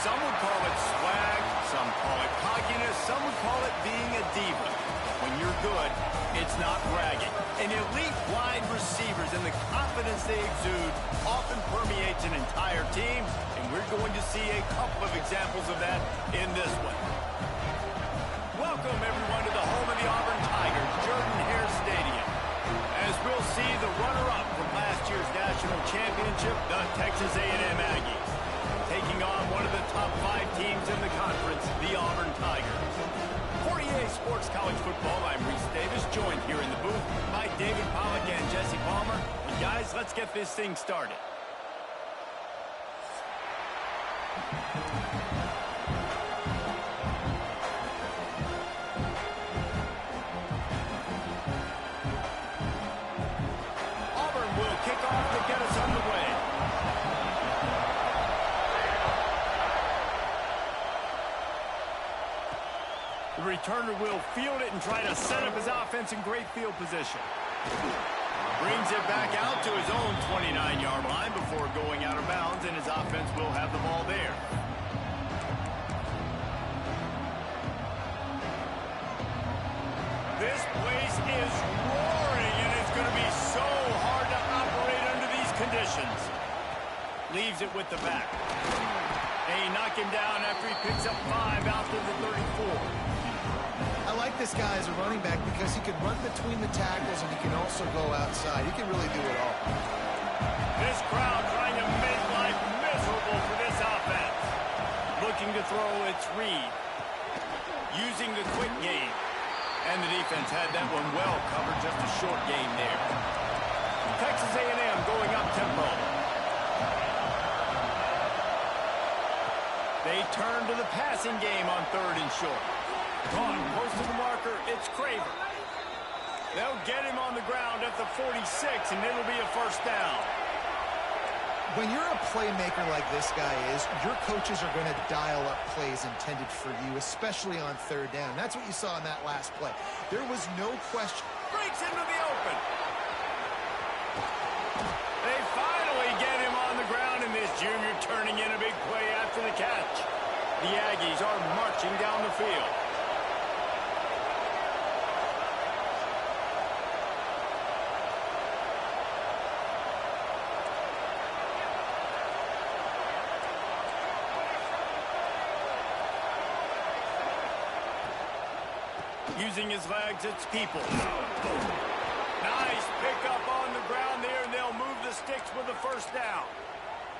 Some would call it swag, some call it cockiness, some would call it being a diva. When you're good, it's not bragging. And elite wide receivers and the confidence they exude often permeates an entire team, and we're going to see a couple of examples of that in this one. Welcome, everyone, to the home of the Auburn Tigers, Jordan-Hare Stadium. As we'll see the runner-up from last year's national championship, the Texas A&M Aggies, taking on one of the top 5 teams in the conference, the Auburn Tigers. For EA Sports College Football, I'm Reese Davis, joined here in the booth by David Pollack and Jesse Palmer. And guys, let's get this thing started. Auburn will kick off to get us underway. The returner will field it and try to set up his offense in great field position. Brings it back out to his own 29-yard line before going out of bounds, and his offense will have the ball there. This place is roaring, and it's going to be so hard to operate under these conditions. Leaves it with the back. They knock him down after he picks up 5 out to the 34. I like this guy as a running back because he can run between the tackles and he can also go outside. He can really do it all. This crowd trying to make life miserable for this offense. Looking to throw its read. Using the quick game. And the defense had that one well covered, just a short game there. Texas A&M going up tempo. They turn to the passing game on 3rd and short. Gone close to the marker, it's Craver. They'll get him on the ground at the 46, and it'll be a first down. When you're a playmaker like this guy is, your coaches are going to dial up plays intended for you, especially on 3rd down. That's what you saw in that last play. There was no question. Breaks into the open. They finally get him on the ground, and this junior turning in a big play after the catch. The Aggies are marching down the field. Using his legs, it's Peoples. Nice pickup on the ground there, and they'll move the sticks with the first down.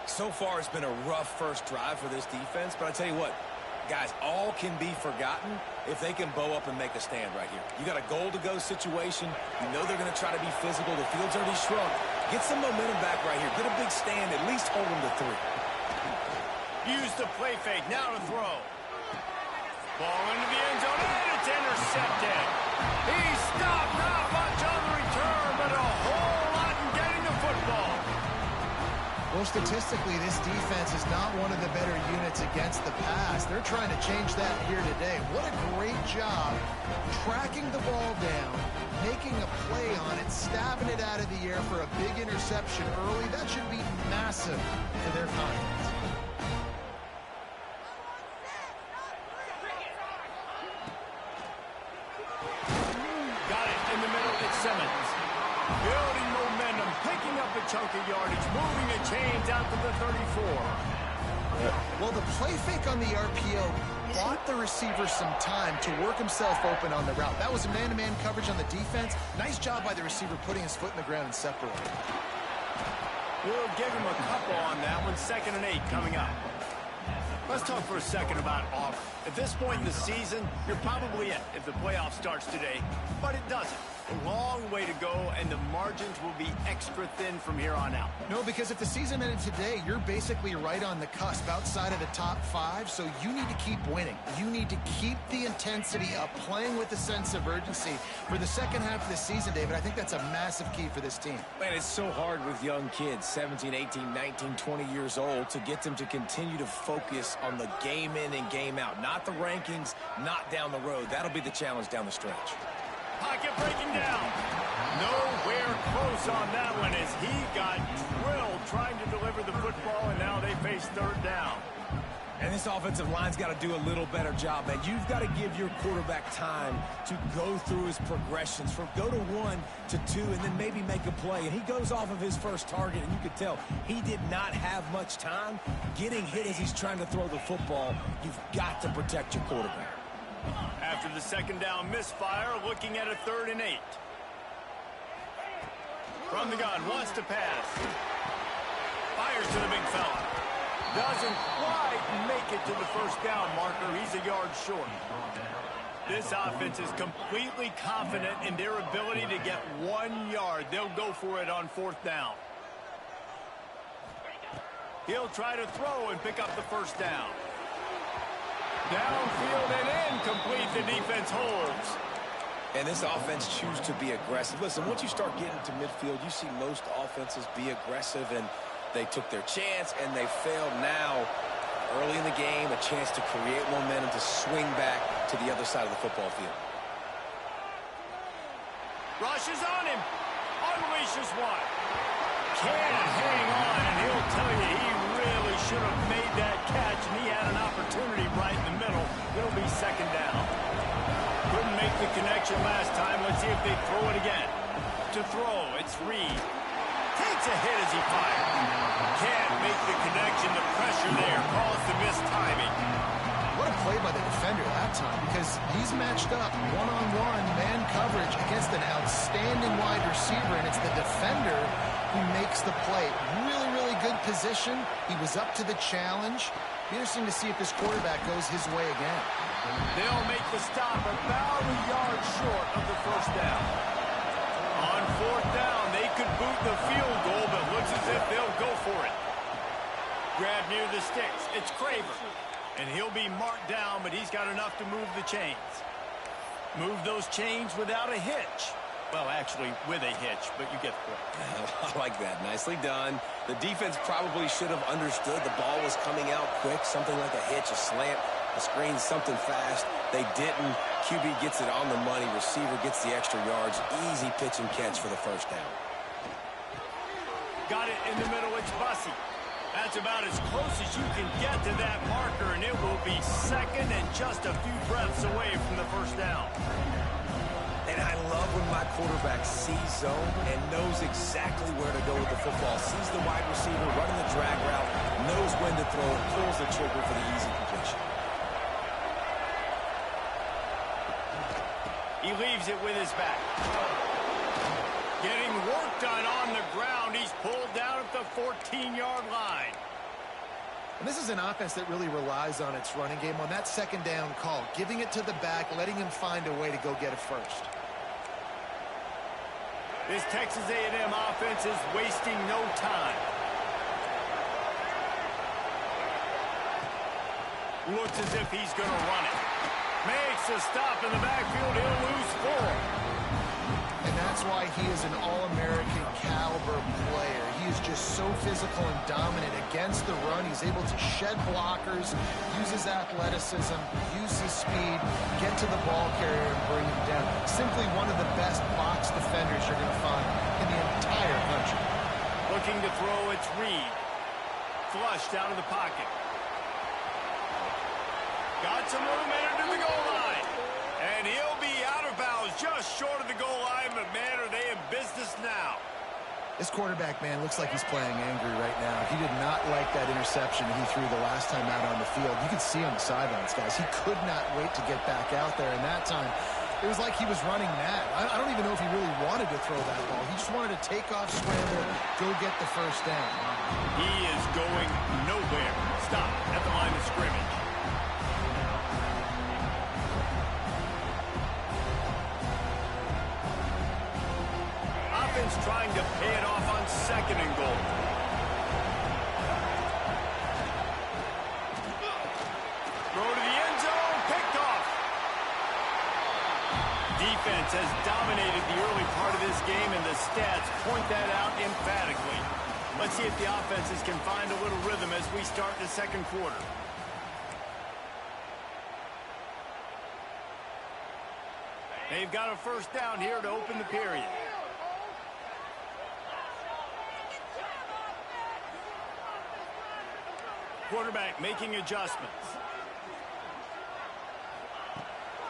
So far, it's been a rough first drive for this defense, but I tell you what, guys, all can be forgotten if they can bow up and make a stand right here. You got a goal-to-go situation. You know they're going to try to be physical. The field's already shrunk. Get some momentum back right here. Get a big stand. At least hold them to 3. Use the play fake. Now to throw. Ball into the end zone, and it's intercepted. He stopped, not much on the return, but a whole lot in getting the football. Well, statistically, this defense is not one of the better units against the pass. They're trying to change that here today. What a great job tracking the ball down, making a play on it, stabbing it out of the air for a big interception early. That should be massive for their confidence. Simmons. Building momentum, picking up a chunk of yardage, moving the chains out to the 34. Well, the play fake on the RPO bought the receiver some time to work himself open on the route. That was a man-to-man coverage on the defense. Nice job by the receiver putting his foot in the ground and separating. We'll give him a couple on that one. 2nd and 8 coming up. Let's talk for a second about Auburn. At this point in the season, you're probably in if the playoff starts today, but it doesn't. A long way to go, and the margins will be extra thin from here on out. No, because if the season ended today, you're basically right on the cusp outside of the top 5, so you need to keep winning. You need to keep the intensity up, playing with a sense of urgency for the second half of the season, David. I think that's a massive key for this team. Man, it's so hard with young kids, 17, 18, 19, 20 years old, to get them to continue to focus on the game in and game out, not the rankings, not down the road. That'll be the challenge down the stretch. Pocket breaking down. Nowhere close on that one as he got drilled trying to deliver the football, and now they face 3rd down. And this offensive line's got to do a little better job, man. You've got to give your quarterback time to go through his progressions, from go to 1 to 2, and then maybe make a play. And he goes off of his first target, and you could tell he did not have much time getting hit as he's trying to throw the football. You've got to protect your quarterback. After the second down misfire, looking at a 3rd and 8. From the gun, wants to pass. Fires to the big fella. Doesn't quite make it to the first down marker. He's a yard short. This offense is completely confident in their ability to get 1 yard. They'll go for it on 4th down. He'll try to throw and pick up the first down. Downfield and incomplete. The defense holds. And this offense chooses to be aggressive. Listen, once you start getting to midfield, you see most offenses be aggressive, and they took their chance, and they failed now. Early in the game, a chance to create momentum, to swing back to the other side of the football field. Rushes on him. Unleashes one. Can't hang on, and he'll tell you he really should have made that catch, and he had an opportunity right in the middle. It'll be 2nd down. Couldn't make the connection last time. Let's see if they throw it again. To throw, it's Reed. Takes a hit as he fired. Can't make the connection. The pressure there caused the missed timing. What a play by the defender that time, because he's matched up one-on-one man coverage against an outstanding wide receiver, and it's the defender who makes the play. Really, really good position. He was up to the challenge. Be interesting to see if this quarterback goes his way again. They'll make the stop about a yard short of the first down. On 4th down, they could boot the field goal, but looks as if they'll go for it. Grab near the sticks. It's Craver. And he'll be marked down, but he's got enough to move the chains. Move those chains without a hitch. Well, actually, with a hitch, but you get the point. I like that. Nicely done. The defense probably should have understood the ball was coming out quick, something like a hitch, a slant, a screen, something fast. They didn't. QB gets it on the money. Receiver gets the extra yards. Easy pitch and catch for the first down. Got it in the middle. It's Bussey. That's about as close as you can get to that marker, and it will be 2nd and just a few breaths away from the first down. And I love when my quarterback sees zone and knows exactly where to go with the football. Sees the wide receiver running the drag route, knows when to throw it, pulls the trigger for the easy completion. He leaves it with his back. Getting work done on the ground. He's pulled down at the 14-yard line. And this is an offense that really relies on its running game on that 2nd down call, giving it to the back, letting him find a way to go get it first. This Texas A&M offense is wasting no time. Looks as if he's going to run it. Makes a stop in the backfield. He'll lose 4. And that's why he is an All-American caliber player. He is just so physical and dominant against the run. He's able to shed blockers, use his athleticism, use his speed, get to the ball carrier and bring him down. Simply one of the best box defenders you're going to find in the entire country. Looking to throw, it's Reed. Flushed out of the pocket. Got some room into the goal line. And he'll be out of bounds just short of the goal line, but man, are they in business now. This quarterback, man, looks like he's playing angry right now. He did not like that interception he threw the last time out on the field. You could see on the sidelines, guys. He could not wait to get back out there, and that time, it was like he was running mad. I don't even know if he really wanted to throw that ball. He just wanted to take off, scramble, go get the first down. He is going nowhere. Stop at the line of scrimmage. Offense trying to pay it off on 2nd and goal. Throw to the end zone, picked off. Defense has dominated the early part of this game, and the stats point that out emphatically. Let's see if the offenses can find a little rhythm as we start the 2nd quarter. They've got a first down here to open the period. Quarterback making adjustments.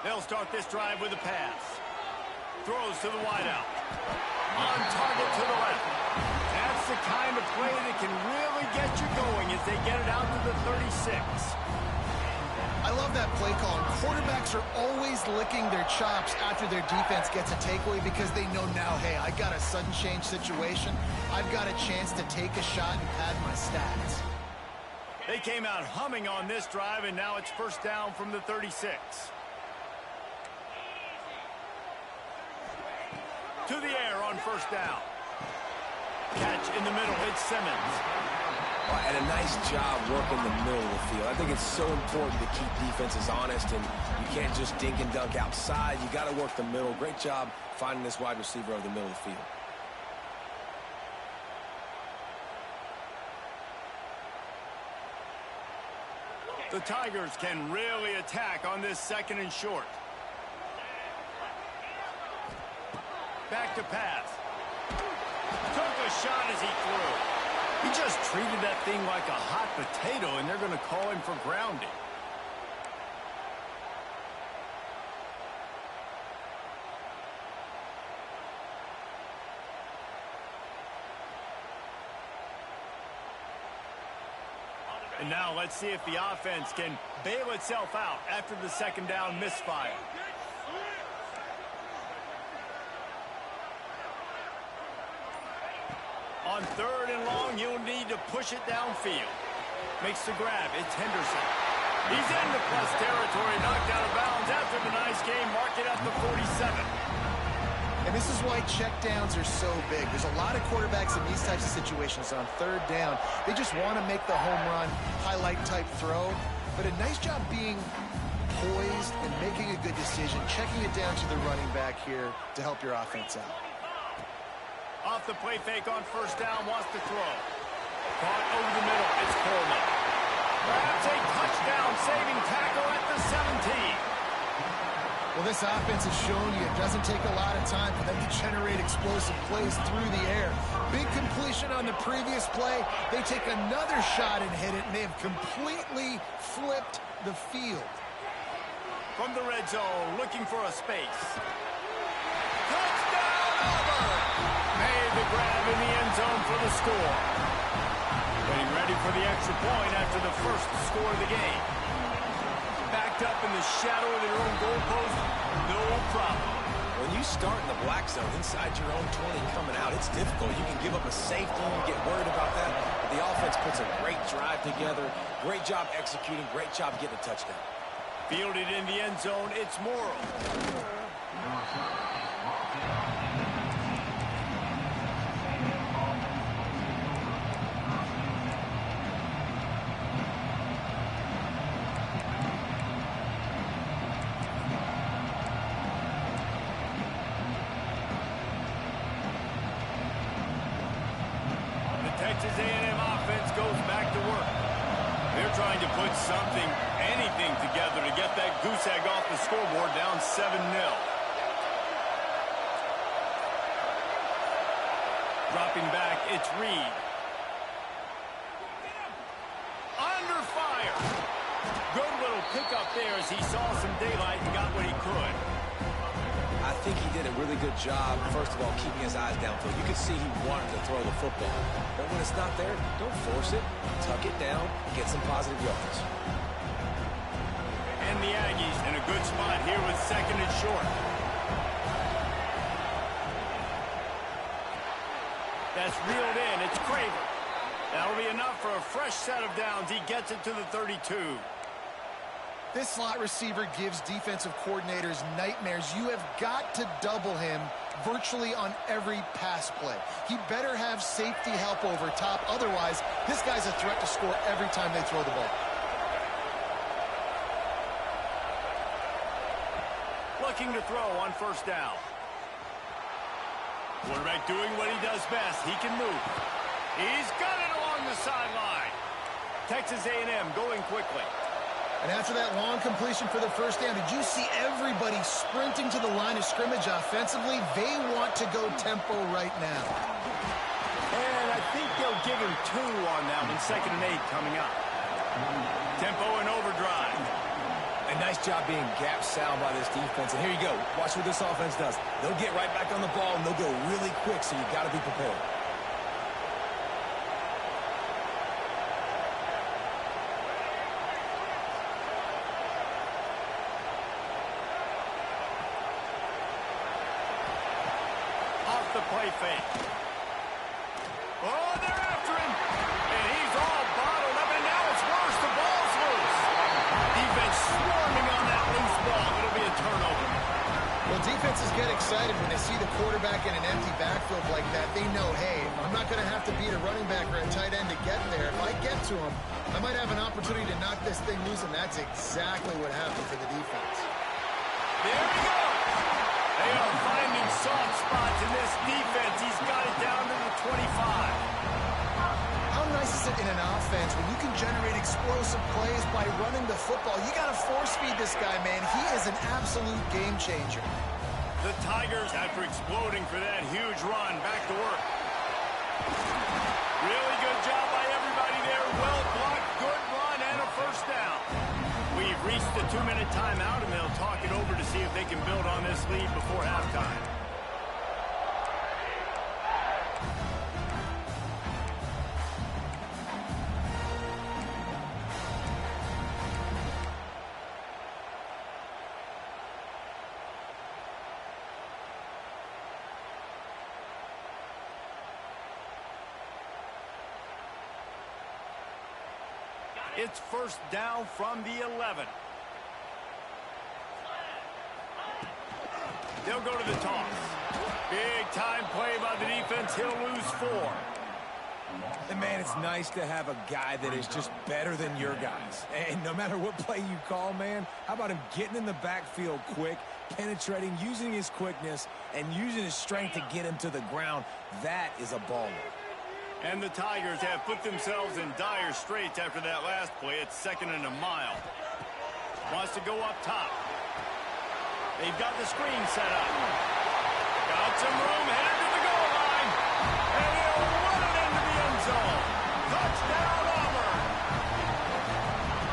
They'll start this drive with a pass. Throws to the wideout. On target to the left. That's the kind of play that can really get you going as they get it out to the 36. I love that play call. And quarterbacks are always licking their chops after their defense gets a takeaway because they know now, hey, I got a sudden change situation. I've got a chance to take a shot and pad my stats. They came out humming on this drive, and now it's first down from the 36. To the air on first down. Catch in the middle. It's Simmons. And a nice job working the middle of the field. I think it's so important to keep defenses honest, and you can't just dink and dunk outside. You got to work the middle. Great job finding this wide receiver over the middle of the field. The Tigers can really attack on this second and short. Back to pass. Took a shot as he threw. He just treated that thing like a hot potato, and they're going to call him for grounding. And now let's see if the offense can bail itself out after the second down misfire. On third and long, you'll need to push it downfield. Makes the grab. It's Henderson. He's into plus territory, knocked out of bounds after the nice game. Mark it at the 47. And this is why checkdowns are so big. There's a lot of quarterbacks in these types of situations on third down. They just want to make the home run, highlight-type throw. But a nice job being poised and making a good decision, checking it down to the running back here to help your offense out. Off the play fake on first down, wants to throw. Caught over the middle, it's Coleman. Grabs a touchdown-saving tackle at the 17. Well, this offense has shown you it doesn't take a lot of time for them to generate explosive plays through the air. Big completion on the previous play. They take another shot and hit it, and they have completely flipped the field. From the red zone, looking for a space. Touchdown, Auburn! Made the grab in the end zone for the score. Getting ready for the extra point after the first score of the game. Backed up in the shadow of their own goalpost, no problem. When you start in the black zone inside your own 20 coming out, it's difficult. You can give up a safety, you get worried about that. But the offense puts a great drive together. Great job executing, great job getting a touchdown. Fielded in the end zone, it's Morrow. Texas A&M offense goes back to work. They're trying to put something, anything together to get that goose egg off the scoreboard down 7-0. Dropping back, it's Reed. Under fire. Good little pickup there as he saw some daylight and got what he could. I think he did a really good job, first of all, keeping his eyes downfield. You could see he wanted to throw the football. But when it's not there, don't force it. Tuck it down, get some positive yards. And the Aggies in a good spot here with second and short. That's reeled in. It's Craver. That'll be enough for a fresh set of downs. He gets it to the 32. This slot receiver gives defensive coordinators nightmares. You have got to double him virtually on every pass play. He better have safety help over top. Otherwise, this guy's a threat to score every time they throw the ball. Looking to throw on first down. Quarterback doing what he does best. He can move. He's got it along the sideline. Texas A&M going quickly. And after that long completion for the first down, did you see everybody sprinting to the line of scrimmage offensively? They want to go tempo right now. And I think they'll give him 2 on that one. 2nd and 8 coming up. Tempo and overdrive. A nice job being gap sound by this defense. And here you go. Watch what this offense does. They'll get right back on the ball, and they'll go really quick, so you've got to be prepared. Off the play fake. Oh, they're after him. And he's all bottled up, and now it's worse. The ball's loose. Defense swarming on that loose ball. It'll be a turnover. Well, defenses get excited when they see the quarterback in an empty backfield like that. They know, hey, I'm not going to have to beat a running back or a tight end to get there. If I get to him, I might have an opportunity to knock this thing loose, and that's exactly what happened for the defense. There we go. They are finding soft spots in this defense. He's got it down to the 25. How nice is it in an offense when you can generate explosive plays by running the football? You got to force feed this guy, man. He is an absolute game changer. The Tigers, after exploding for that huge run, back to work. Really good job by everybody there. Well blocked, good run, and a first down. We've reached the 2-minute timeout, and they'll talk it over to see if they can build on this lead before halftime. It's first down from the 11. They'll go to the toss. Big time play by the defense. He'll lose 4. And, man, it's nice to have a guy that is just better than your guys. And no matter what play you call, man, how about him getting in the backfield quick, penetrating, using his quickness, and using his strength to get him to the ground? That is a baller. And the Tigers have put themselves in dire straits after that last play. It's 2nd and a mile. Wants to go up top. They've got the screen set up. Got some room, headed to the goal line. And he'll run it into the end zone. Touchdown, Auburn.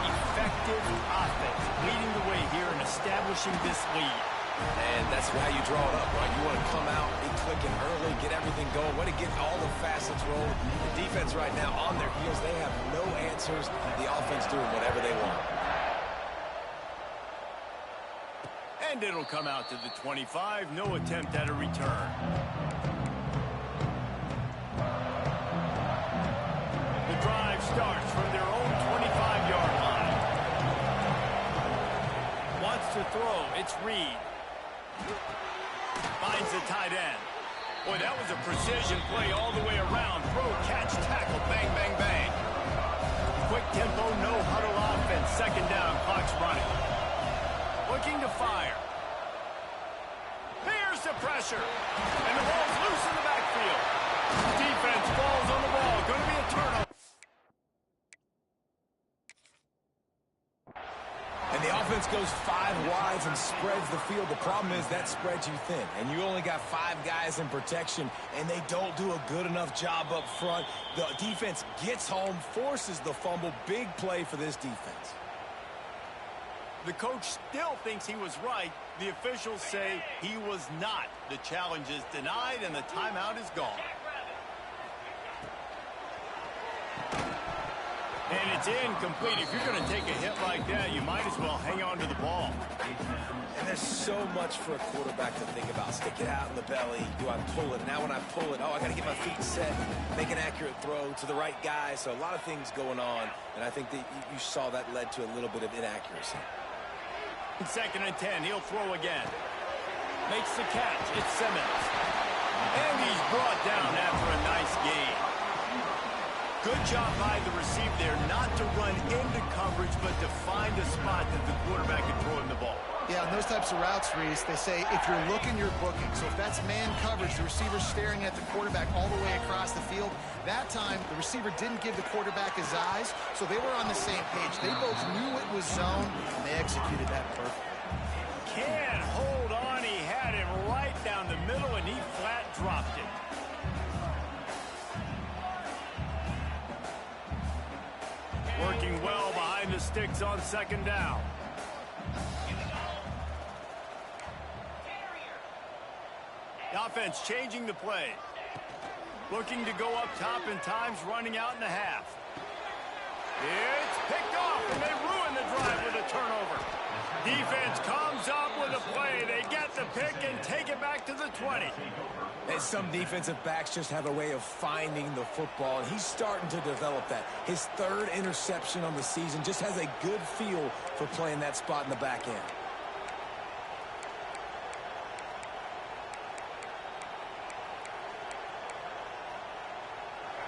Effective offense leading the way here and establishing this lead. And that's how you draw it up, right? You want to come out, be clicking early, get everything going. Want to get all the facets rolling. The defense right now on their heels, they have no answers. The offense doing whatever they want. And it'll come out to the 25. No attempt at a return. The drive starts from their own 25-yard line. Wants to throw. It's Reed. Finds the tight end. Boy, that was a precision play all the way around. Throw, catch, tackle, bang, bang, bang. Quick tempo, no huddle offense. 2nd down, clock's running. Looking to fire. Here's the pressure. And the ball's loose in the backfield. Defense falls on the ball. Going to be a turnover. And the offense goes 5 wides and spreads the field. The problem is that spreads you thin. And you only got 5 guys in protection, and they don't do a good enough job up front. The defense gets home, forces the fumble. Big play for this defense. The coach still thinks he was right. The officials say he was not. The challenge is denied, and the timeout is gone. And it's incomplete. If you're going to take a hit like that, you might as well hang on to the ball. And there's so much for a quarterback to think about. Stick it out in the belly. Do I pull it? Now when I pull it, oh, I got to get my feet set, make an accurate throw to the right guy. So a lot of things going on, and I think that you saw that led to a little bit of inaccuracy. 2nd and 10. He'll throw again. Makes the catch. It's Simmons. And he's brought down after a nice gain. Good job by the receiver there, not to run into coverage, but to find a spot that the quarterback can throw him the ball. Yeah, on those types of routes, Reese, they say if you're looking, you're booking. So if that's man coverage, the receiver's staring at the quarterback all the way across the field. That time, the receiver didn't give the quarterback his eyes, so they were on the same page. They both knew it was zone, and they executed that perfectly. Can't hold on. He had him right down the middle, and he flat dropped it. Working well sticks on second down. The offense changing the play. Looking to go up top and times running out in the half. It's picked off, and they ruin the drive with a turnover. Defense comes up with a play. They get the pick and take it back to the 20. And some defensive backs just have a way of finding the football, and he's starting to develop that. His third interception on the season, just has a good feel for playing that spot in the back end.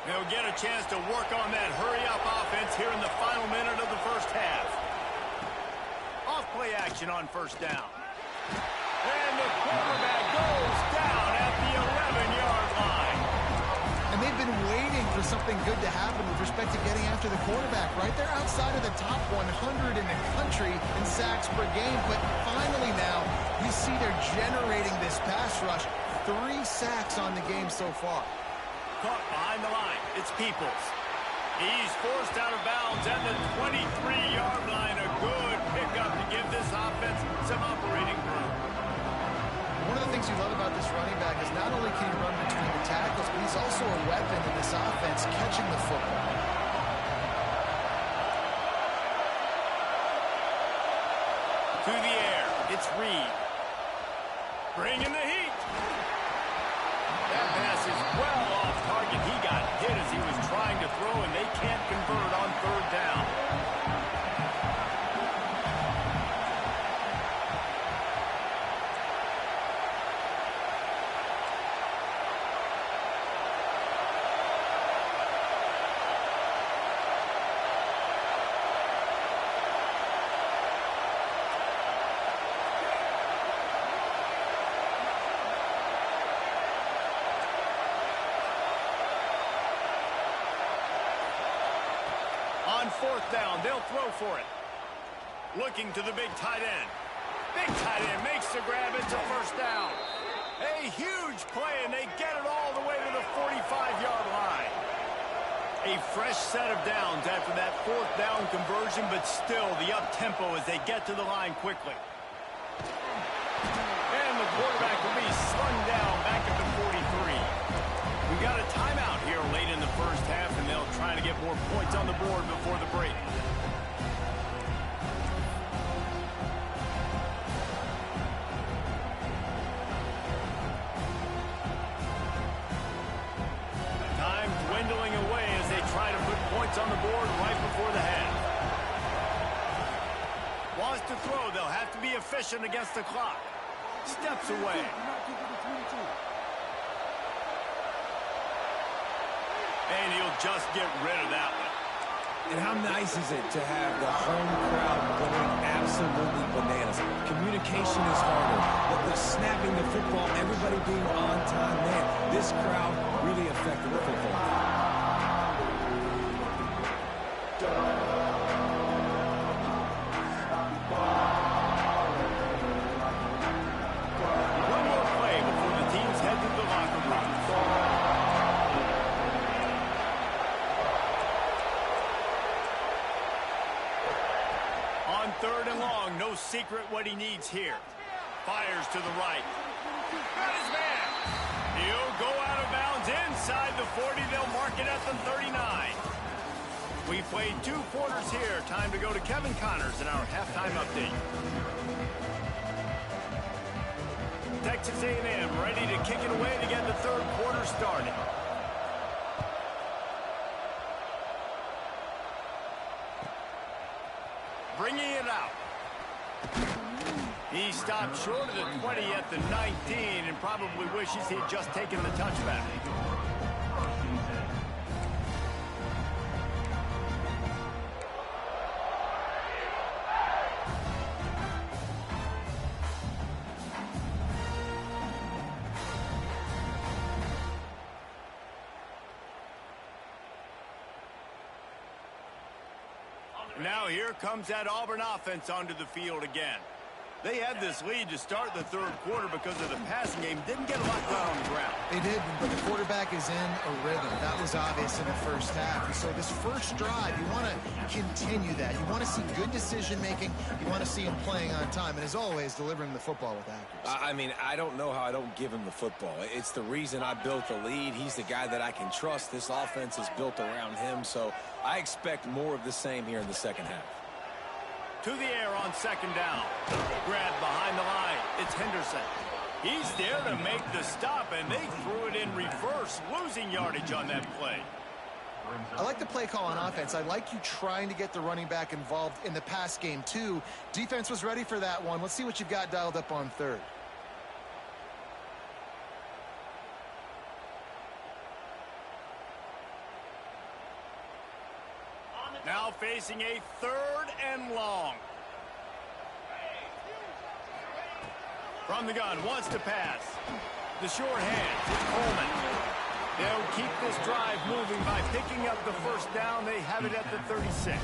They'll get a chance to work on that hurry-up offense here in the final minute of the first half. Off-play action on first down. And the quarterback goes down at the 11-yard line. And they've been waiting for something good to happen with respect to getting after the quarterback, right? They're outside of the top 100 in the country in sacks per game, but finally now you see they're generating this pass rush. 3 sacks on the game so far. Caught behind the line. It's Peoples. He's forced out of bounds at the 23-yard line. A good pickup to give this offense some operating room. One of the things you love about this running back is not only can he run between the tackles, but he's also a weapon in this offense, catching the football. To the air. It's Reed. Bringing the heat. That pass is well off target. He got hit as he was trying to throw, and they can't convert on third down. On fourth down, they'll throw for it. Looking to the big tight end. Big tight end makes the grab. It's a first down. A huge play, and they get it all the way to the 45-yard line. A fresh set of downs after that fourth down conversion, but still the up-tempo as they get to the line quickly. And the quarterback will be slung down back at the 43. We got a timeout here late in the first half, and they'll try to get more points on the board before the break. Time dwindling away as they try to put points on the board right before the half. Wants to throw. They'll have to be efficient against the clock. Steps away. And he'll just get rid of that one. And how nice is it to have the home crowd going absolutely bananas? Communication is harder, but the snapping the football, everybody being on time, man, this crowd really affected the football game. One more play before the teams head to the locker room. On third and long, no secret what he needs here. Fires to the right. Got his man. He'll go out of bounds inside the 40. They'll mark it at the 39. We played 2 quarters here. Time to go to Kevin Connors in our halftime update. Texas A&M ready to kick it away to get the third quarter started. Bringing it out. He stopped short of the 20 at the 19 and probably wishes he had just taken the touchback. Now here comes that Auburn offense onto the field again. They had this lead to start the third quarter because of the passing game. Didn't get a lot done on the ground. They did, but the quarterback is in a rhythm. That was obvious in the first half. And so this first drive, you want to continue that. You want to see good decision-making. You want to see him playing on time. And as always, delivering the football with accuracy. I mean, I don't know how I don't give him the football. It's the reason I built the lead. He's the guy that I can trust. This offense is built around him. So I expect more of the same here in the second half. To the air on second down. Grab behind the line. It's Henderson. He's there to make the stop, and they threw it in reverse, losing yardage on that play. I like the play call on offense. I like you trying to get the running back involved in the pass game, too. Defense was ready for that one. Let's see what you've got dialed up on third. Now facing a 3rd and long. From the gun, wants to pass. The short hand, it's Coleman. They'll keep this drive moving by picking up the first down. They have it at the 36.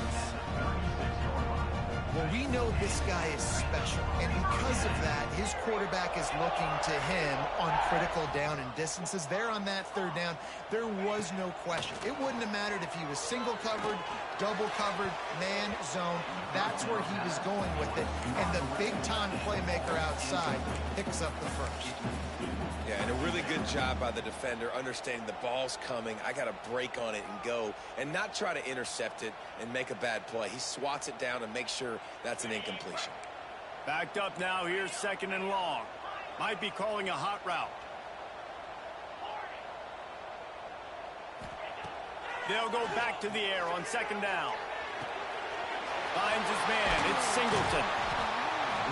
Well, we know this guy is special, and because of that, his quarterback is looking to him on critical down and distances. There on that 3rd down, there was no question. It wouldn't have mattered if he was single covered, double covered, man, zone. That's where he was going with it, and the big-time playmaker outside picks up the first. Yeah, and a really good job by the defender understanding the ball's coming. I got to break on it and go and not try to intercept it and make a bad play. He swats it down and makes sure that's an incompletion. Backed up now. Here's 2nd and long. Might be calling a hot route. They'll go back to the air on 2nd down. Finds his man. It's Singleton.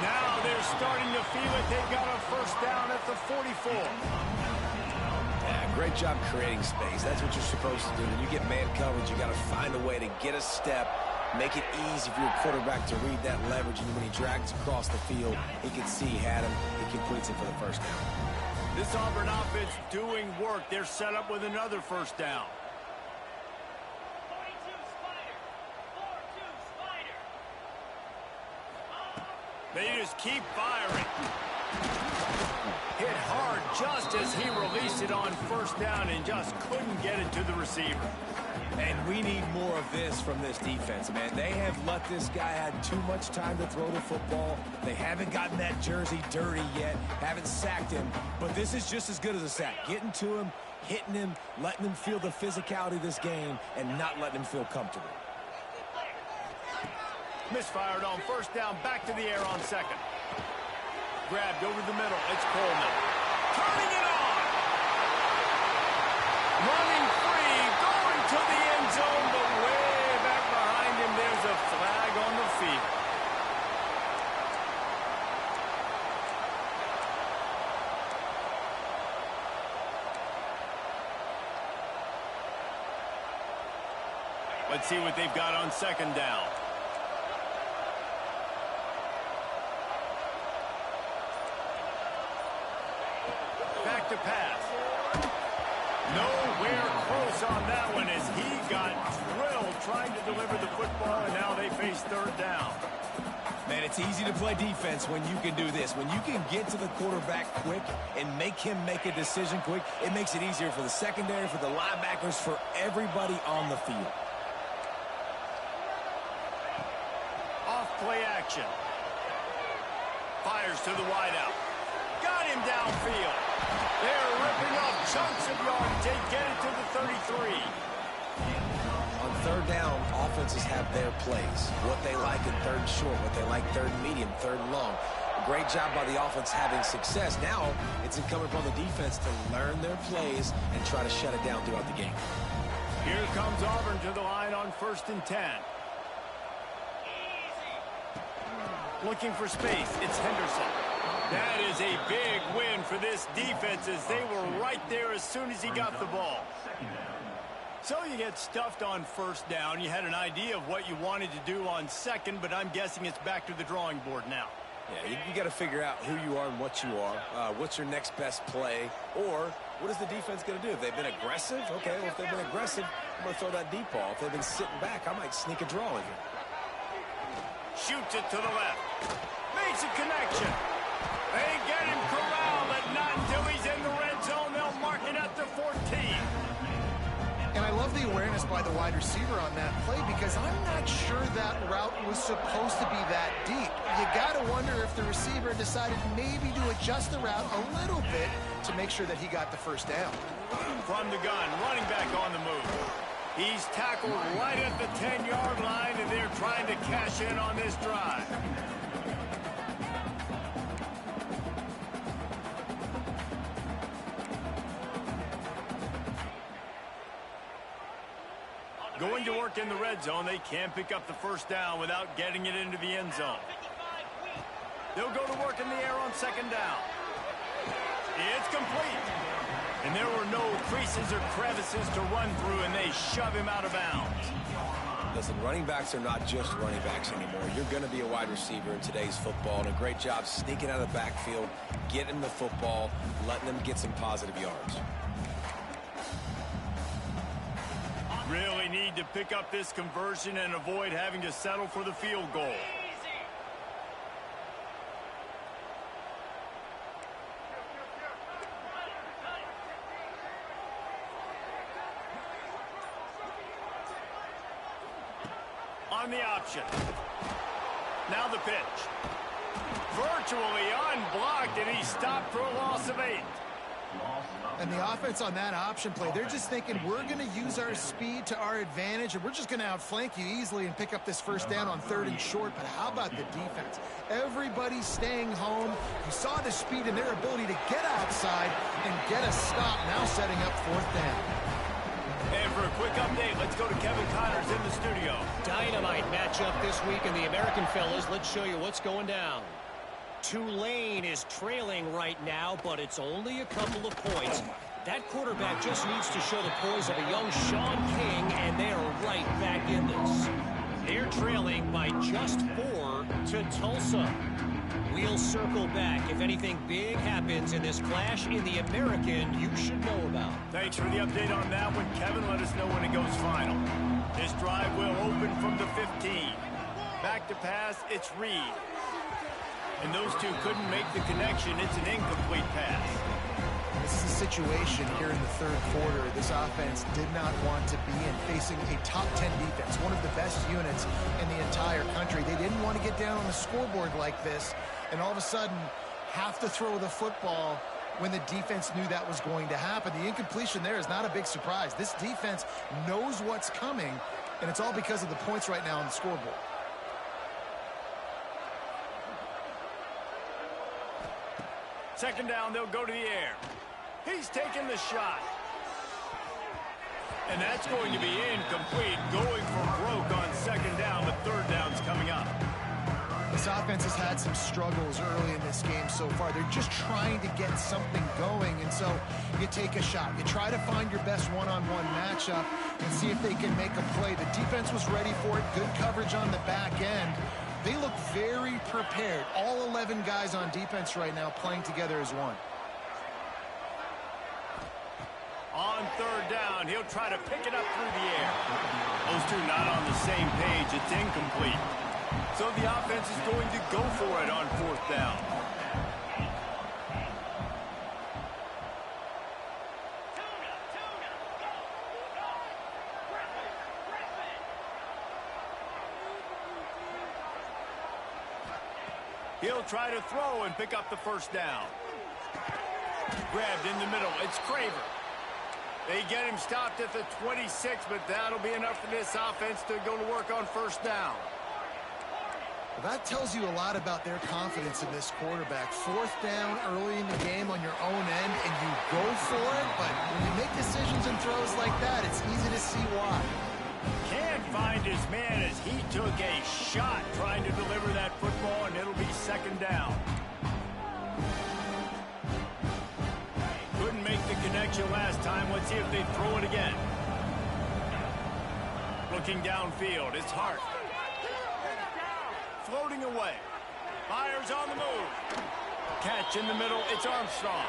Now they're starting to feel it. They've got a first down at the 44. Yeah, great job creating space. That's what you're supposed to do. When you get man coverage, you got to find a way to get a step, make it easy for your quarterback to read that leverage, and when he drags across the field, he can see he had him. He completes it for the first down. This Auburn offense doing work. They're set up with another first down. They just keep firing. Hit hard just as he released it on first down and just couldn't get it to the receiver. And we need more of this from this defense, man. They have let this guy have too much time to throw the football. They haven't gotten that jersey dirty yet, haven't sacked him. But this is just as good as a sack. Getting to him, hitting him, letting him feel the physicality of this game, and not letting him feel comfortable. Misfired on first down, back to the air on 2nd. Grabbed over the middle, it's Coleman. Turning it on! Running free, going to the end zone, but way back behind him, there's a flag on the field. Let's see what they've got on 2nd down. Back to pass. Nowhere close on that one as he got drilled trying to deliver the football, and now they face 3rd down. Man, it's easy to play defense when you can do this. When you can get to the quarterback quick and make him make a decision quick, it makes it easier for the secondary, for the linebackers, for everybody on the field. Off play action. Fires to the wideout. Got him downfield. They're ripping off chunks of yardage. They get it to the 33. On 3rd down, offenses have their plays. What they like in 3rd and short, what they like 3rd and medium, 3rd and long. Great job by the offense having success. Now it's incumbent upon the defense to learn their plays and try to shut it down throughout the game. Here comes Auburn to the line on 1st and 10. Looking for space. It's Henderson. That is a big win for this defense as they were right there as soon as he got the ball. So you get stuffed on 1st down. You had an idea of what you wanted to do on 2nd, but I'm guessing it's back to the drawing board now. Yeah, you got to figure out who you are and what you are. What's your next best play? Or what is the defense going to do? If they've been aggressive, okay, well, if they've been aggressive, I'm going to throw that deep ball. If they've been sitting back, I might sneak a draw in here. Shoots it to the left. Makes a connection. They get him corralled, but not until he's in the red zone. They'll mark it at the 14. And I love the awareness by the wide receiver on that play because I'm not sure that route was supposed to be that deep. You got to wonder if the receiver decided maybe to adjust the route a little bit to make sure that he got the first down. From the gun, running back on the move. He's tackled right at the 10-yard line, and they're trying to cash in on this drive. Going to work in the red zone, they can't pick up the first down without getting it into the end zone. They'll go to work in the air on second down. It's complete. And there were no creases or crevices to run through, and they shove him out of bounds. Listen, running backs are not just running backs anymore. You're going to be a wide receiver in today's football, and a great job sneaking out of the backfield, getting the football, letting them get some positive yards. Really need to pick up this conversion and avoid having to settle for the field goal. On the option. Now the pitch. Virtually unblocked, and he stopped for a loss of 8. And the offense on that option play, they're just thinking we're going to use our speed to our advantage, and we're just going to outflank you easily and pick up this first down on 3rd and short. But how about the defense? Everybody's staying home. You saw the speed and their ability to get outside and get a stop, now setting up 4th down. And for a quick update, let's go to Kevin Connors in the studio. Dynamite matchup this week in the American, fellas. Let's show you what's going down. Tulane is trailing right now, but it's only a couple of points. That quarterback just needs to show the poise of a young Sean King, and they are right back in this. They're trailing by just 4 to Tulsa. We'll circle back if anything big happens in this clash in the American you should know about. Thanks for the update on that one, Kevin. Let us know when it goes final. This drive will open from the 15. Back to pass, it's Reed. And those two couldn't make the connection. It's an incomplete pass. This is a situation here in the 3rd quarter this offense did not want to be in, facing a top 10 defense, one of the best units in the entire country. They didn't want to get down on the scoreboard like this and all of a sudden have to throw the football when the defense knew that was going to happen. The incompletion there is not a big surprise. This defense knows what's coming, and it's all because of the points right now on the scoreboard. Second down, they'll go to the air. He's taking the shot. And that's going to be incomplete, going for broke on second down, but 3rd down's coming up. This offense has had some struggles early in this game so far. They're just trying to get something going, and so you take a shot. You try to find your best one-on-one matchup and see if they can make a play. The defense was ready for it. Good coverage on the back end. They look very prepared. All 11 guys on defense right now playing together as one. On 3rd down, he'll try to pick it up through the air. Those two not on the same page. It's incomplete. So the offense is going to go for it on 4th down. He'll try to throw and pick up the first down. Grabbed in the middle. It's Craver. They get him stopped at the 26, but that'll be enough for this offense to go to work on 1st down. Well, that tells you a lot about their confidence in this quarterback. 4th down early in the game on your own end, and you go for it, but when you make decisions and throws like that, it's easy to see why. Can't find his man as he took a shot trying to deliver that football, and it'll be 2nd down. Couldn't make the connection last time. Let's see if they throw it again. Looking downfield, it's Hart. Floating away. Fires on the move. Catch in the middle, it's Armstrong.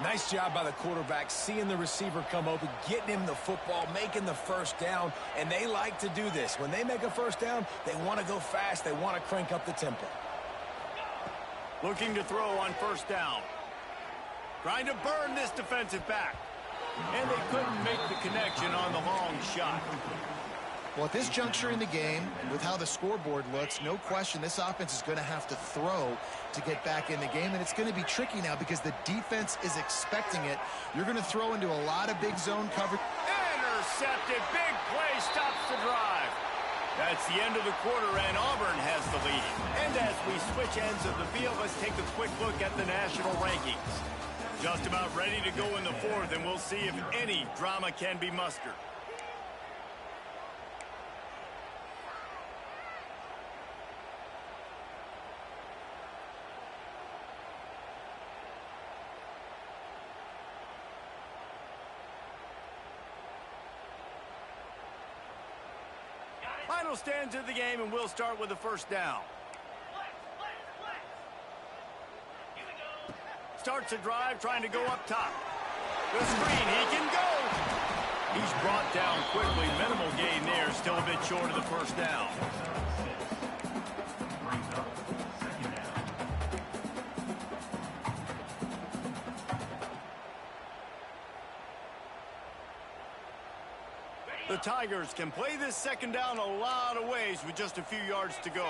Nice job by the quarterback, seeing the receiver come open, getting him the football, making the first down, and they like to do this. When they make a first down, they want to go fast. They want to crank up the tempo. Looking to throw on first down. Trying to burn this defensive back. And they couldn't make the connection on the long shot. Well, at this juncture in the game, with how the scoreboard looks, no question this offense is going to have to throw to get back in the game, and it's going to be tricky now because the defense is expecting it. You're going to throw into a lot of big zone coverage. Intercepted. Big play stops the drive. That's the end of the quarter, and Auburn has the lead. And as we switch ends of the field, let's take a quick look at the national rankings. Just about ready to go in the fourth, and we'll see if any drama can be mustered. Final stands of the game, and we'll start with the first down. Starts a drive, trying to go up top. The screen, he can go. He's brought down quickly. Minimal gain there, still a bit short of the first down. The Tigers can play this second down a lot of ways with just a few yards to go.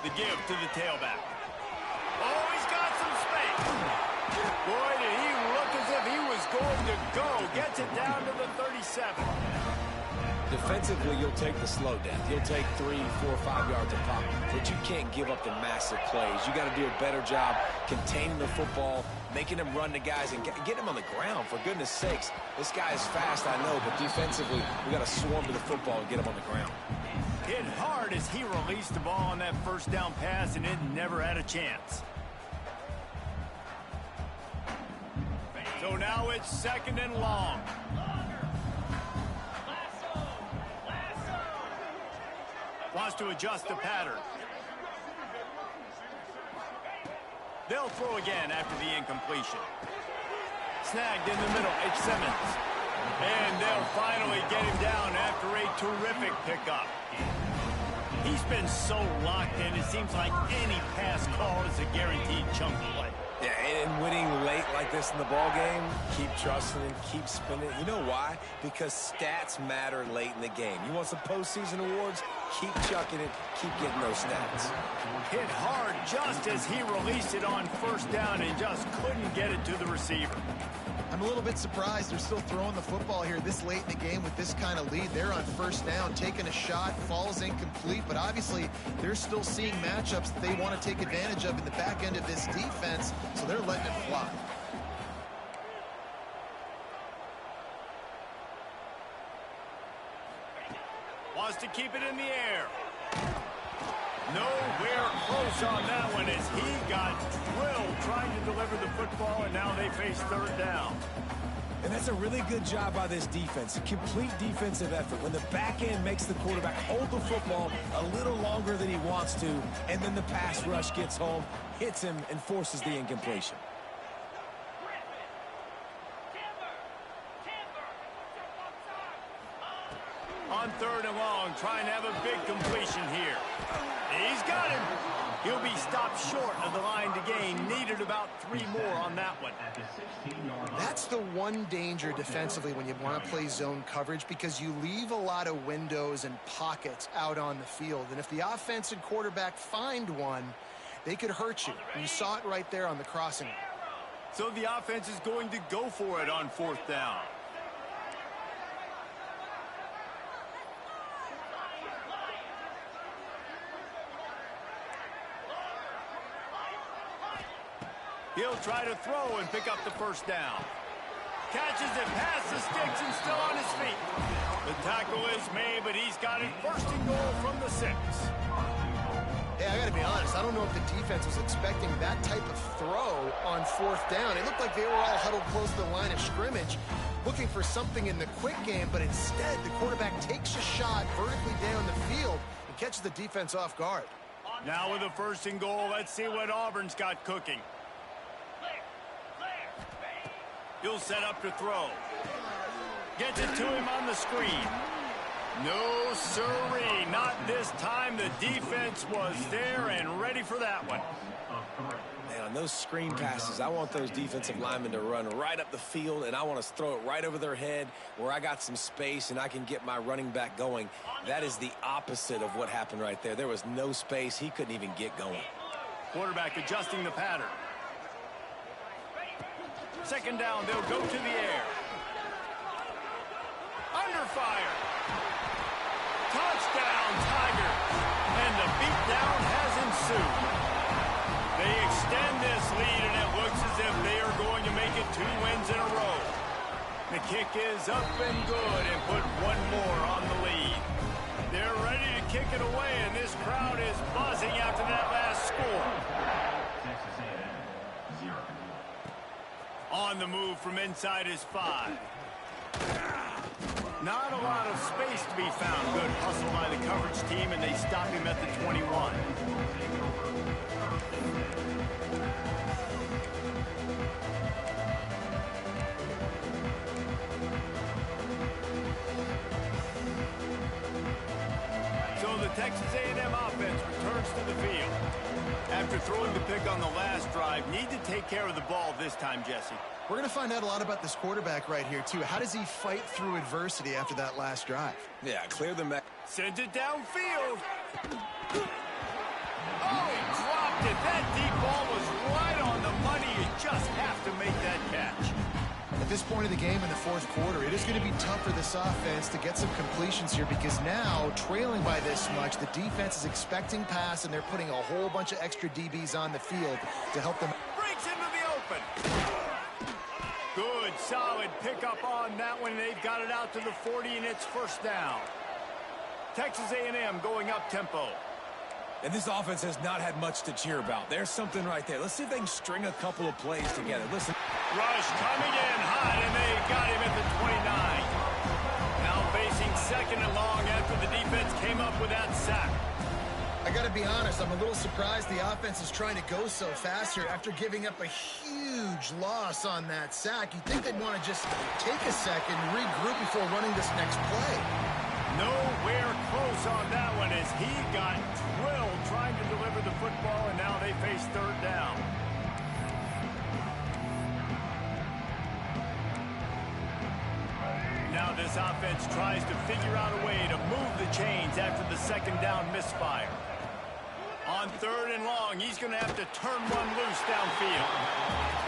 The give to the tailback. Oh, he's got some space. Boy, did he look as if he was going to go. Gets it down to the 37. Defensively, you'll take the slow death. You'll take 3, 4, 5 yards of pop, but you can't give up the massive plays. You got to do a better job containing the football, making him run to guys, and get him on the ground, for goodness sakes. This guy is fast, I know, but defensively, we got to swarm to the football and get him on the ground. Hit hard as he released the ball on that first down pass, and it never had a chance. So now it's second and long. Wants to adjust the pattern. They'll throw again after the incompletion. Snagged in the middle. It's Simmons. And they'll finally get him down after a terrific pickup. He's been so locked in, it seems like any pass call is a guaranteed chunk play. Yeah, and winning late like this in the ball game, keep trusting and keep spinning. You know why? Because stats matter late in the game. You want some postseason awards? Keep chucking it. Keep getting those stats. Hit hard just as he released it on first down and just couldn't get it to the receiver. I'm a little bit surprised they're still throwing the football here this late in the game with this kind of lead. They're on first down, taking a shot, falls incomplete, but obviously they're still seeing matchups that they want to take advantage of in the back end of this defense, so they're letting it fly. Wants to keep it in the air. Nowhere close on that one as he got drilled trying to deliver the football, and now they face third down. And that's a really good job by this defense, a complete defensive effort. When the back end makes the quarterback hold the football a little longer than he wants to, and then the pass rush gets home, hits him, and forces the incompletion. On third and long, trying to have a big completion here. He's got him. He'll be stopped short of the line to gain. Needed about 3 more on that one. That's the one danger defensively when you want to play zone coverage, because you leave a lot of windows and pockets out on the field. And if the offense and quarterback find one, they could hurt you. And you saw it right there on the crossing. So the offense is going to go for it on fourth down. He'll try to throw and pick up the first down. Catches it past the sticks and still on his feet. The tackle is made, but he's got it first and goal from the 6. Hey, I got to be honest. I don't know if the defense was expecting that type of throw on fourth down. It looked like they were all huddled close to the line of scrimmage, looking for something in the quick game, but instead the quarterback takes a shot vertically down the field and catches the defense off guard. Now with a first and goal, let's see what Auburn's got cooking. He'll set up to throw. Gets it to him on the screen. No, sirree. Not this time. The defense was there and ready for that one. Man, on those screen passes, I want those defensive linemen to run right up the field, and I want to throw it right over their head where I got some space and I can get my running back going. That is the opposite of what happened right there. There was no space. He couldn't even get going. Quarterback adjusting the pattern. Second down, they'll go to the air. Under fire. Touchdown, Tigers. And the beatdown has ensued. They extend this lead, and it looks as if they are going to make it 2 wins in a row. The kick is up and good and put one more on the lead. They're ready to kick it away, and this crowd is buzzing after that last score. On the move from inside his 5. Not a lot of space to be found. Good hustle by the coverage team, and they stop him at the 21. So the Texas A&M offense returns to the field. After throwing the pick on the last drive, need to take care of the ball this time, Jesse. We're going to find out a lot about this quarterback right here, too. How does he fight through adversity after that last drive? Yeah, clear the back. Sends it downfield. Oh, he dropped it. That deep ball was right on the money. You just have to make that catch. At this point of the game in the fourth quarter, it is going to be tough for this offense to get some completions here because now, trailing by this much, the defense is expecting pass, and they're putting a whole bunch of extra DBs on the field to help them. Breaks into the open. Good, solid pickup on that one. They've got it out to the 40, and it's first down. Texas A&M going up tempo. And this offense has not had much to cheer about. There's something right there. Let's see if they can string a couple of plays together. Listen. Rush coming in hot, and they got him at the 29. Now facing second and long after the defense came up with that sack. I got to be honest, I'm a little surprised the offense is trying to go so fast here after giving up a huge loss on that sack. You'd think they'd want to just take a second and regroup before running this next play. Nowhere close on that one as he got drilled trying to deliver the football, and now they face third down. Now this offense tries to figure out a way to move the chains after the second down misfire. On third and long, he's going to have to turn one loose downfield.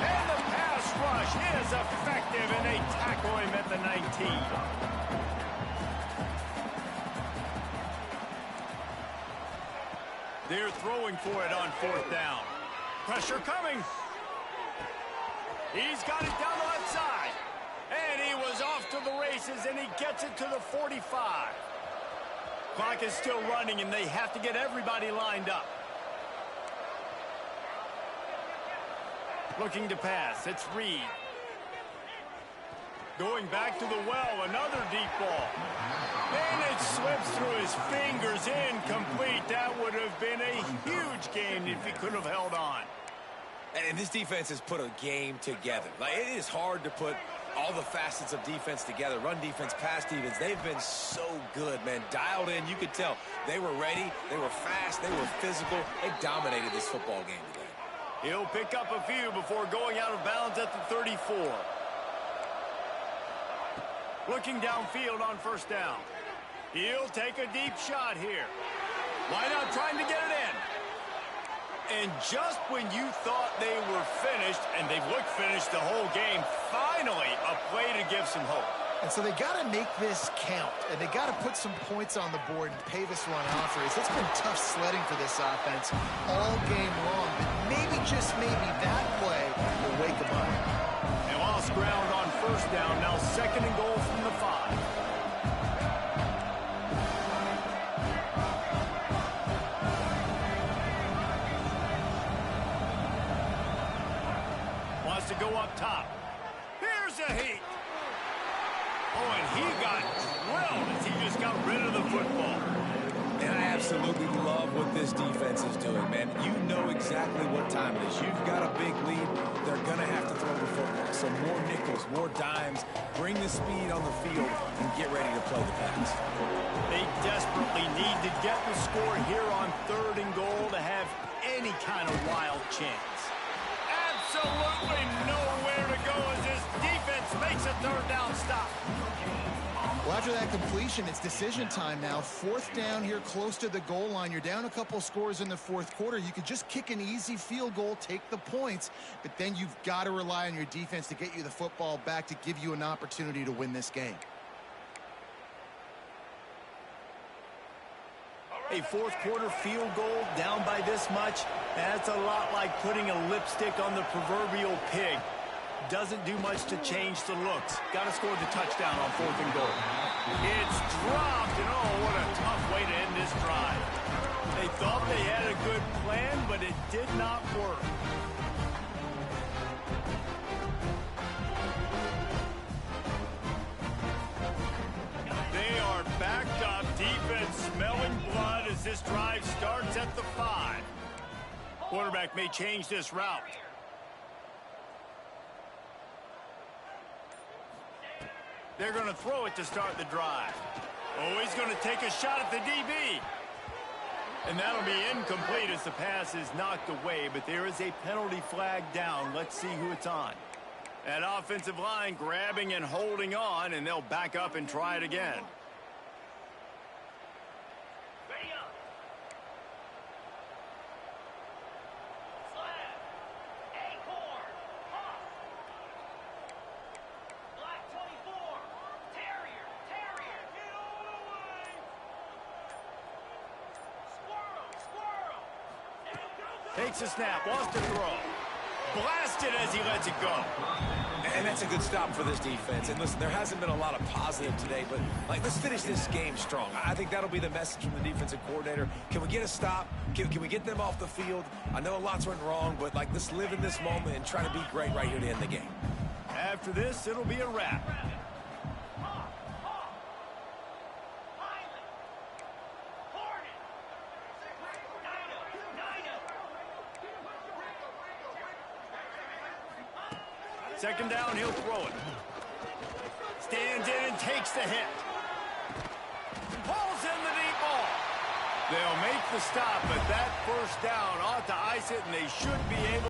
And the pass rush is effective, and they tackle him at the 19. They're throwing for it on fourth down. Pressure coming. He's got it down the left side. And he was off to the races, and he gets it to the 45. Clock is still running, and they have to get everybody lined up. Looking to pass. It's Reed. Going back to the well, another deep ball. And it slips through his fingers, incomplete. That would have been a huge game if he could have held on. And this defense has put a game together. Like, it is hard to put all the facets of defense together. Run defense, pass defense. They've been so good, man. Dialed in. You could tell they were ready. They were fast. They were physical. They dominated this football game today. He'll pick up a few before going out of bounds at the 34. Looking downfield on first down. He'll take a deep shot here. Line out trying to get it in. And just when you thought they were finished, and they've looked finished the whole game, finally a play to give some hope. And so they got to make this count, and they got to put some points on the board and pay this one off. It's been tough sledding for this offense all game long, but maybe, just maybe, that play will wake them up. They lost ground on first down, now second and goal from the 5. Wants to go up top. Here's a heat. Oh, and he got drilled as he just got rid of the football. And I absolutely love what this defense is doing, man. You know exactly what time it is. You've got a big lead. They're going to have to throw the football. So more nickels, more dimes. Bring the speed on the field and get ready to play the pass. They desperately need to get the score here on 3rd and goal to have any kind of wild chance. Absolutely nowhere to go as this defense makes a 3rd down stop. Well, after that completion, it's decision time now. 4th down here close to the goal line. You're down a couple scores in the 4th quarter. You could just kick an easy field goal, take the points, but then you've got to rely on your defense to get you the football back to give you an opportunity to win this game. A 4th quarter field goal down by this much, that's a lot like putting a lipstick on the proverbial pig. Doesn't do much to change the looks. Got to score the touchdown on 4th and goal. It's dropped, and oh, what a tough way to end this drive. They thought they had a good plan, but it did not work. They are backed up, defense smelling blood as this drive starts at the 5. Quarterback may change this route. They're going to throw it to start the drive. Oh, he's going to take a shot at the DB. And that'll be incomplete as the pass is knocked away, but there is a penalty flag down. Let's see who it's on. That offensive line grabbing and holding on, and they'll back up and try it again. Takes a snap, wants to throw. Blasted as he lets it go. And that's a good stop for this defense. And listen, there hasn't been a lot of positive today, but let's finish this game strong. I think that'll be the message from the defensive coordinator. Can we get a stop? Can we get them off the field? I know a lot's went wrong, but let's live in this moment and try to be great right here to end the game. After this, it'll be a wrap. Second down, he'll throw it. Stands in and takes the hit. Pulls in the deep ball. They'll make the stop, but that first down ought to ice it, and they should be able